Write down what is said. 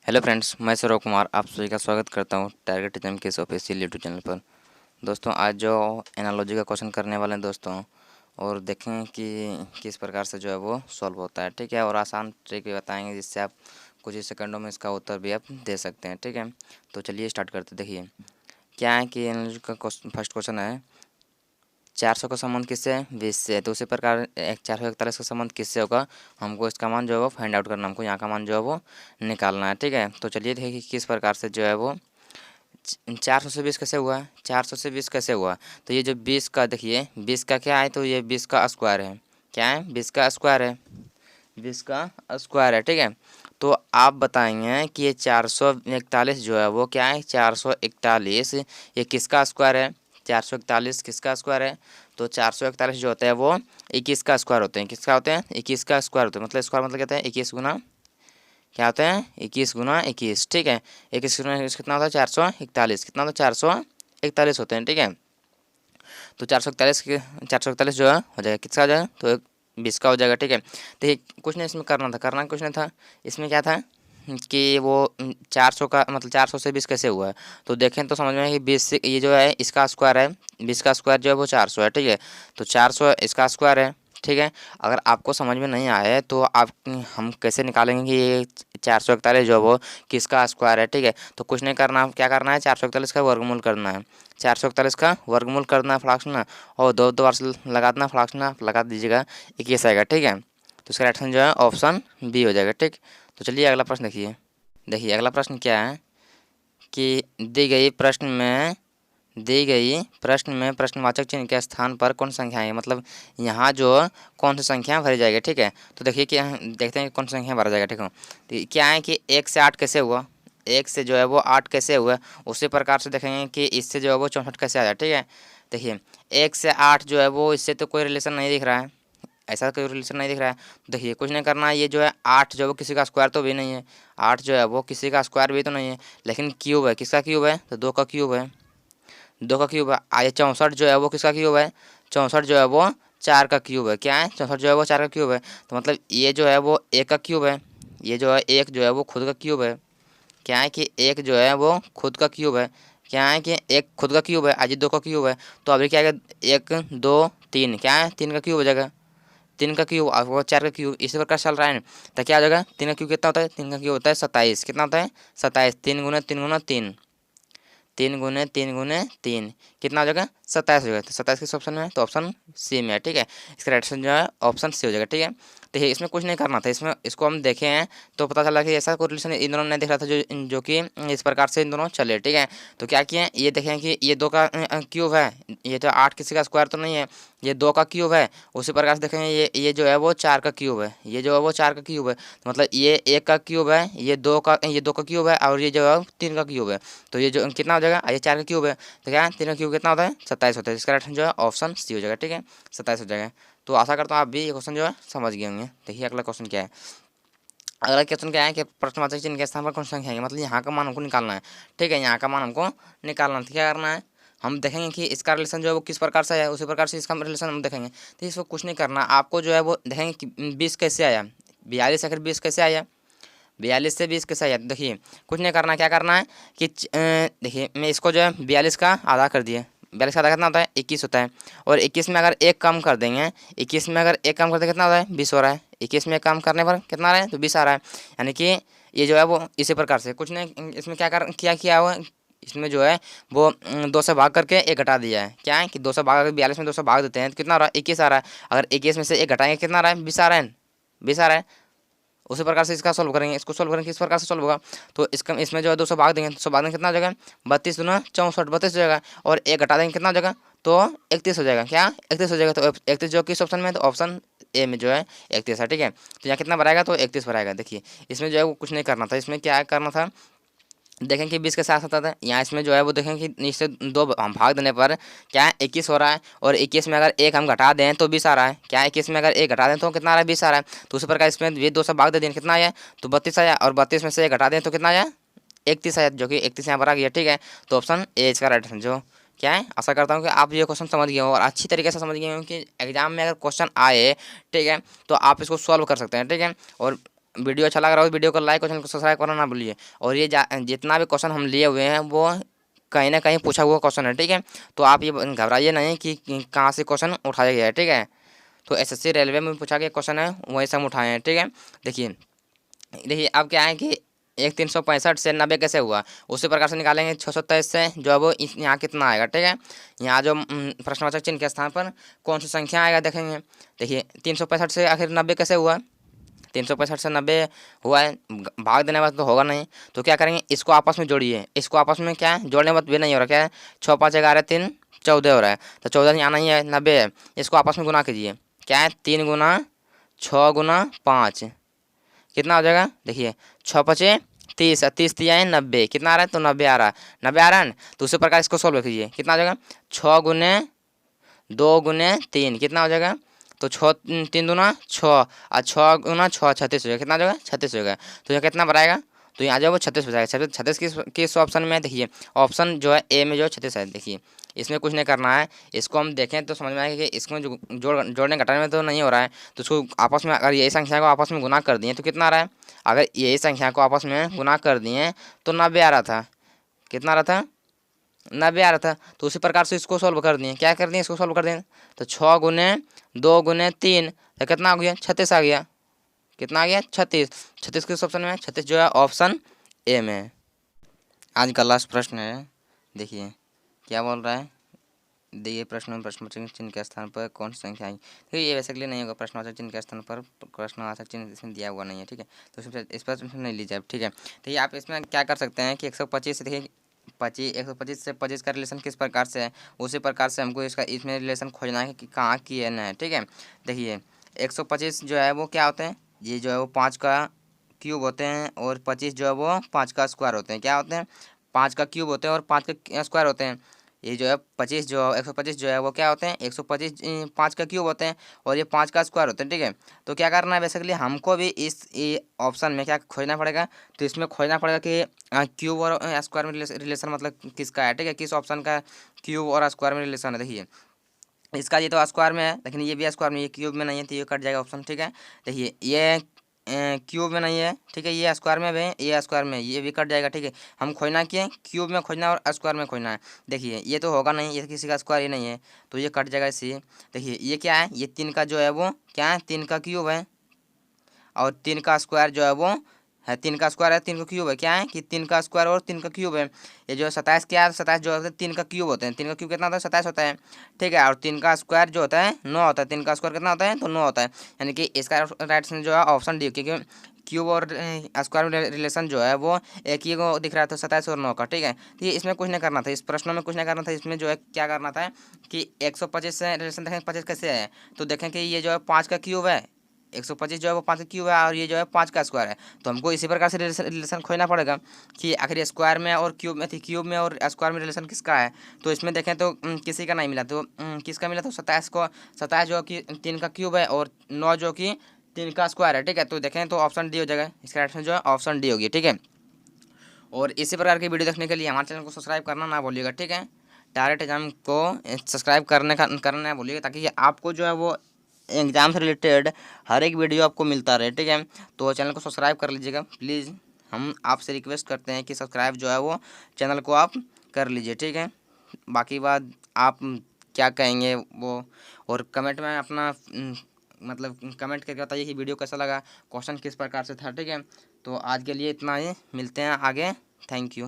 Hello friends, मैं सौरभ कुमार आप सभी का स्वागत करता हूं टारगेट एग्जाम के इस ऑफिशियल यूट्यूब चैनल पर। दोस्तों, आज जो एनालॉजी का क्वेश्चन करने वाले हैं दोस्तों, और देखें कि किस प्रकार से जो है वो सॉल्व होता है। ठीक है, और आसान ट्रिक भी बताएंगे जिससे आप कुछ ही सेकंडों में इसका उत्तर भी आप दे सकते हैं। ठीक है, तो चलिए स्टार्ट करते। देखिए क्या है कि एनालॉजी का फर्स्ट क्वेश्चन है 400 का संबंध किससे है? 20 से। तो उसी प्रकार 441 का संबंध किससे होगा? हमको इसका मान जो है वो फाइंड आउट करना, हमको यहाँ का मान जो है वो निकालना है। ठीक है, तो चलिए देखिए कि किस प्रकार से जो है वो 400 से 20 कैसे हुआ? 400 से 20 कैसे हुआ? तो ये जो 20 का देखिए 20 का क्या है, तो ये 20 का स्क्वायर है। क्या है? 20 का स्क्वायर है। 20 का स्क्वायर है। ठीक है, तो आप बताएंगे कि ये 441 जो है वो क्या है? 441 ये किसका स्क्वायर है? 441 किसका स्क्वायर है? तो 441 जो होता है वो 21 का स्क्वायर होते हैं। किसका होते हैं? 21 का स्क्वायर होते हैं। मतलब स्क्वायर मतलब कहते हैं 21 गुना क्या होता है? 21 गुना 21। ठीक है, 21 गुना 21 कितना होता है? 441। कितना होता है? 441 होते हैं। ठीक है, तो 441 जो है हो जाएगा किसका हो जाएगा? तो 20 का हो जाएगा। ठीक है, देखिए कुछ नहीं इसमें करना कुछ नहीं था। इसमें क्या था कि वो 400 का मतलब 400 से 20 कैसे हुआ है? तो देखें तो समझ में आए कि 20 से ये जो है इसका स्क्वायर है। 20 का स्क्वायर जो है वो 400 है। ठीक है, तो 400 इसका स्क्वायर है। ठीक है, अगर आपको समझ में नहीं आया तो आप हम कैसे निकालेंगे कि ये 441 जो है वो किसका स्क्वायर है? ठीक है, तो कुछ नहीं करना, क्या करना है? 441 का वर्गमूल करना है। 441 का वर्गमूल करना है फटाक से ना, और दो दो बार से लगा देना, फटाक से ना लगा दीजिएगा, 21 आएगा। ठीक है, तो इसका राइट आंसर जो है ऑप्शन बी हो जाएगा। ठीक, तो चलिए अगला प्रश्न देखिए। देखिए अगला प्रश्न क्या है कि दी गई प्रश्न में प्रश्नवाचक चिन्ह के स्थान पर कौन संख्या है? मतलब यहाँ जो कौन सी संख्या भरी जाएगी? ठीक है, तो देखिए कि देखते हैं कि कौन सी संख्या भरा जाएगा। ठीक है, तो क्या है कि 1 से 8 कैसे हुआ? 1 से जो है वो 8 कैसे हुआ? उसी प्रकार से देखेंगे कि इससे जो है वो 64 कैसे आ जाए। ठीक है, देखिए 1 से 8 जो है वो इससे तो कोई रिलेशन नहीं दिख रहा है, ऐसा कोई रिलेशन नहीं दिख रहा है। देखिए कुछ नहीं करना है, ये जो है 8 जो है वो किसी का स्क्वायर तो भी नहीं है। 8 जो है वो किसी का स्क्वायर भी तो नहीं है, लेकिन क्यूब है। किसका क्यूब है? तो 2 का क्यूब है। 2 का क्यूब है। आइए 64 जो है वो किसका क्यूब है? 64 जो है वो 4 का क्यूब है। क्या है? 64 जो है वो 4 का क्यूब है। तो मतलब ये जो है वो 1 का क्यूब है। ये जो है 1 जो है वो खुद का क्यूब है। क्या है कि 1 जो है वो खुद का क्यूब है। क्या है कि 1 खुद का क्यूब है, आज 2 का क्यूब है। तो अभी क्या है? 1 2 3 क्या है? 3 का क्यूब हो जाएगा। 3 का क्यूब और वो 4 का क्यूब इसी प्रकार चल रहा है ना, तो क्या आ जाएगा? 3 का क्यूब कितना होता है? 3 का क्यूब होता है 27। कितना होता है? 27। 3 गुना 3 गुना 3, 3 गुने 3 गुने 3 कितना हो जाएगा? 27 हो जाएगा। तो 27 किस ऑप्शन में है? तो ऑप्शन सी में है। ठीक है, इसका राइट आंसर जो है ऑप्शन सी हो जाएगा। ठीक है, देखिए इसमें कुछ नहीं करना था। इसमें इसको हम देखे हैं तो पता चला कि ऐसा कोई रिलेशन इन दोनों नहीं दिख रहा था जो कि इस प्रकार से इन दोनों चले। ठीक है, तो क्या किए? ये देखें कि ये 2 का क्यूब है, ये तो 8 किसी का स्क्वायर तो नहीं है, ये 2 का क्यूब है। उसी प्रकार से देखेंगे ये जो है वो 4 का क्यूब है, ये जो है वो 4 का क्यूब है। तो मतलब ये 1 का क्यूब है, ये 2 का क्यूब है, और ये जो है 3 का क्यूब है। तो ये जो कितना हो जाएगा? ये 4 का क्यूब है, तो क्या है? 3 का क्यूब कितना होता है? 27 होता है। इसका राइट आंसर जो है ऑप्शन सी हो जाएगा। ठीक है, 27 हो जाएगा। तो आशा करता हूँ आप भी ये क्वेश्चन जो है समझ गए होंगे। देखिए अगला क्वेश्चन क्या है। अगला क्वेश्चन क्या है कि प्रश्नवाचक चिन्ह के स्थान पर कौन सी संख्या है? मतलब यहाँ का मान हमको निकालना है। ठीक है, यहाँ का मान हमको निकालना है। तो क्या करना है? हम देखेंगे कि इसका रिलेशन जो है वो किस प्रकार से है, उसी प्रकार से इसका रिलेशन हम देखेंगे। तो इसको कुछ नहीं करना, आपको जो है वो देखेंगे कि 20 कैसे आया, 42 आखिर 20 कैसे आया, 42 से 20 कैसे आया? देखिए कुछ नहीं करना, क्या करना है कि देखिए मैं इसको जो है 42 का आधा कर दिए। 42 का आधा कितना होता है? 21 होता है। और 21 में अगर एक कम कर देंगे, 21 में अगर एक कम कर देंगे कितना होता है? 20 हो रहा है। 21 में कम करने पर कितना आ रहा है? तो 20 आ रहा है। यानी कि ये जो है वो इसी प्रकार से कुछ नहीं, इसमें क्या किया हुआ है? इसमें जो है वो 2 से भाग करके 1 घटा दिया है। क्या है कि 2 से भाग, 42 में 2 से भाग देते हैं तो कितना आ रहा है? 21 आ रहा है। अगर 21 में से 1 घटाएंगे कितना आ रहा है? 20 आ रहा है। 20 आ रहा है। उसी प्रकार से इसका सोल्व करेंगे, इसको सोल्व करेंगे किस प्रकार से सोल्व होगा? तो इसका इसमें जो है 200 भाग देंगे, 200 भाग देंगे कितना हो जाएगा? 32 दूना 64, 32 हो जाएगा। और 1 घटा देंगे कितना हो जाएगा? तो 31 हो जाएगा। क्या? 31 हो जाएगा। तो 31 जो किस ऑप्शन में है? तो ऑप्शन ए में जो है 31 है। ठीक है, तो यहाँ कितना भराएगा? तो 31 भराएगा। देखिए इसमें जो है वो कुछ नहीं करना था, इसमें क्या करना था? देखें कि 20 के साथ होता था, यहाँ इसमें जो है वो देखें कि इससे 2 हम भाग देने पर क्या है? 21 हो रहा है। और 21 में अगर 1 हम घटा दें तो 20 आ रहा है। क्या है? 21 में अगर 1 घटा दें तो कितना आ रहा है? 20 आ रहा है। तो उसी प्रकार इसमें ये 2 से भाग दे दें कितना आया? तो 32 आया। और 32 में से 1 घटा दें तो कितना आया? 31 आया, जो कि 31 यहाँ पर आ गया। ठीक है, तो ऑप्शन ए इसका राइट आंसर जो क्या है। आशा करता हूँ कि आप ये क्वेश्चन समझ गए हो और अच्छी तरीके से समझ गए हो कि एग्जाम में अगर क्वेश्चन आए, ठीक है, तो आप इसको सॉल्व कर सकते हैं। ठीक है, और वीडियो अच्छा लग रहा हो वीडियो को लाइक और चैनल को सब्सक्राइब करना ना भूलिए। और ये जितना भी क्वेश्चन हम लिए हुए हैं वो कहीं ना कहीं पूछा हुआ क्वेश्चन है, ठीक है। तो आप ये घबराइए नहीं कि कहाँ से क्वेश्चन उठाया गया है, ठीक है। तो एसएससी रेलवे में पूछा गया क्वेश्चन है वही सब उठाए हैं, ठीक है। देखिए देखिए अब क्या है कि एक 365 से 90 कैसे हुआ, उसी प्रकार से निकालेंगे 623 से जो है वो यहाँ कितना आएगा, ठीक है। यहाँ जो प्रश्नवाचक चिन्ह के स्थान पर कौन सी संख्या आएगा देखेंगे। देखिए 365 से आखिर 90 कैसे हुआ, 365 से 90 हुआ है, भाग देने बाद तो होगा नहीं। तो क्या करेंगे, इसको आपस में जोड़िए, इसको आपस में क्या है जोड़ने बाद भी नहीं हो रहा, क्या है 6 5 11 3 14 हो रहा है, तो 14 यहाँ नहीं है 90 है, इसको आपस में गुना कीजिए, क्या है 3 गुना 6 गुना 5 कितना हो जाएगा। देखिए 6 पचे 30, 30 दिया है 90, कितना आ रहा है तो 90 आ रहा है, 90 आ रहा है ना। तो उसी प्रकार इसको सोल्व कीजिए, कितना हो जाएगा 6 गुने 2 गुने 3 कितना हो जाएगा, तो 6 3 दूना 6 और 6 गुना 6 36 हो जाएगा, कितना हो जाएगा 36 हो जाएगा। तो यह कितना बनाएगा, तो यहाँ जो वो 36 हो जाएगा। 36 किस ऑप्शन में है, देखिए ऑप्शन जो है ए में जो 36 है। देखिए इसमें कुछ नहीं करना है, इसको हम देखें तो समझ में आएगा कि इसमें जो जोड़ने घटाने में तो नहीं हो रहा है। तो इसको आपस में अगर यही संख्या को आपस में गुना कर दिए तो कितना आ रहा है, अगर यही संख्या को आपस में गुना कर दिए तो 90 आ रहा था, कितना आ रहा था 90 आ रहा था। तो उसी प्रकार से इसको सॉल्व कर दिए, क्या कर दिए इसको सॉल्व कर दिए, तो 6 गुने 2 गुने 3 तो कितना आ गया 36 आ गया, कितना आ गया 36। 36 किस ऑप्शन में है, 36 जो है ऑप्शन ए में है। आज का लास्ट प्रश्न है, देखिए क्या बोल रहा है। दिए प्रश्न में प्रश्नवाचक चिन्ह के स्थान पर कौन सी संख्या आई। देखिए ये बेसिकली नहीं होगा, प्रश्नवाचक चिन्ह के स्थान पर प्रश्नवाचक चिन्ह इसमें दिया हुआ नहीं है, ठीक है। तो इस पर नहीं लीजिए आप, ठीक है। तो ये आप इसमें क्या कर सकते हैं कि 125 से देखिए 125 से 25 का रिलेशन किस प्रकार से है, उसी प्रकार से हमको इसमें रिलेशन खोजना है कि कहाँ की है, ठीक है। देखिए 125 जो है वो क्या होते हैं, ये जो है वो 5 का क्यूब होते हैं, और 25 जो है वो 5 का स्क्वायर होते हैं, क्या होते हैं 5 का क्यूब होते हैं और 5 का स्क्वायर होते हैं। ये जो है 25 जो 125 जो है वो क्या होते हैं 125 5 का क्यूब होते हैं, और ये 5 का स्क्वायर होते हैं, ठीक है। तो क्या करना है बेसिकली हमको भी इस ऑप्शन में क्या खोजना पड़ेगा, तो इसमें खोजना पड़ेगा कि क्यूब और स्क्वायर में रिलेशन मतलब किसका है, ठीक है, किस ऑप्शन का क्यूब और स्क्वायर में रिलेशन है। देखिए इसका ये तो स्क्वायर में है, लेकिन ये भी स्क्वायर में, ये क्यूब में नहीं है तो ये कट जाएगा ऑप्शन, ठीक है। देखिए ये क्यूब में नहीं है, ठीक है, ये स्क्वायर में भी है, ये स्क्वायर में ये भी कट जाएगा, ठीक है। हम खोजना किए क्यूब में खोजना और स्क्वायर में खोजना है। देखिए ये तो होगा नहीं, ये किसी का स्क्वायर ही नहीं है तो ये कट जाएगा इसी। देखिए ये क्या है, ये 3 का जो है वो क्या है 3 का क्यूब है, और 3 का स्क्वायर जो है वो है 3 का स्क्वायर है 3 का क्यूब है, क्या है कि 3 का स्क्वायर और 3 का क्यूब है। ये जो 27 क्या है, 27 जो होता है 3 का क्यूब होते हैं, 3 का क्यूब कितना होता है 27 होता है, ठीक है। और 3 का स्क्वायर जो होता है 9 होता है, 3 का स्क्वायर कितना होता है तो 9 होता है। यानी कि इसका राइट से जो है ऑप्शन डी, क्योंकि क्यूब और स्क्वायर में रिलेशन जो है वो एक ही को दिख रहा था 27 और 9 का, ठीक है। तो ये इसमें कुछ नहीं करना था, इस प्रश्न में कुछ नहीं करना था, इसमें जो है क्या करना था कि 125 से रिलेशन देखें 25 कैसे है, तो देखें कि ये जो है 5 का क्यूब है, 125 जो है वो 5 का क्यूब है, और ये जो है 5 का स्क्वायर है। तो हमको इसी प्रकार से रिलेशन खोजना पड़ेगा कि आखिर स्क्वायर में और क्यूब में थी, क्यूब में और स्क्वायर में रिलेशन किसका है। तो इसमें देखें तो किसी का नहीं मिला, तो किसका मिला, तो 27 जो कि 3 का क्यूब है, और 9 जो कि 3 का स्क्वायर है, ठीक है। तो देखें तो ऑप्शन डी हो जाएगा, इसका राइट जो है ऑप्शन डी होगी, ठीक है। और इसी प्रकार की वीडियो देखने के लिए हमारे चैनल को सब्सक्राइब करना ना भूलिएगा, ठीक है। डायरेक्ट एग्जाम को सब्सक्राइब करना ना भूलिएगा, ताकि आपको जो है वो एग्जाम से रिलेटेड हर एक वीडियो आपको मिलता रहे, ठीक है। तो चैनल को सब्सक्राइब कर लीजिएगा प्लीज़, हम आपसे रिक्वेस्ट करते हैं कि सब्सक्राइब जो है वो चैनल को आप कर लीजिए, ठीक है। बाकी बात आप क्या कहेंगे वो, और कमेंट में अपना मतलब कमेंट करके बताइए कि वीडियो कैसा लगा, क्वेश्चन किस प्रकार से था, ठीक है। तो आज के लिए इतना ही, मिलते हैं आगे, थैंक यू।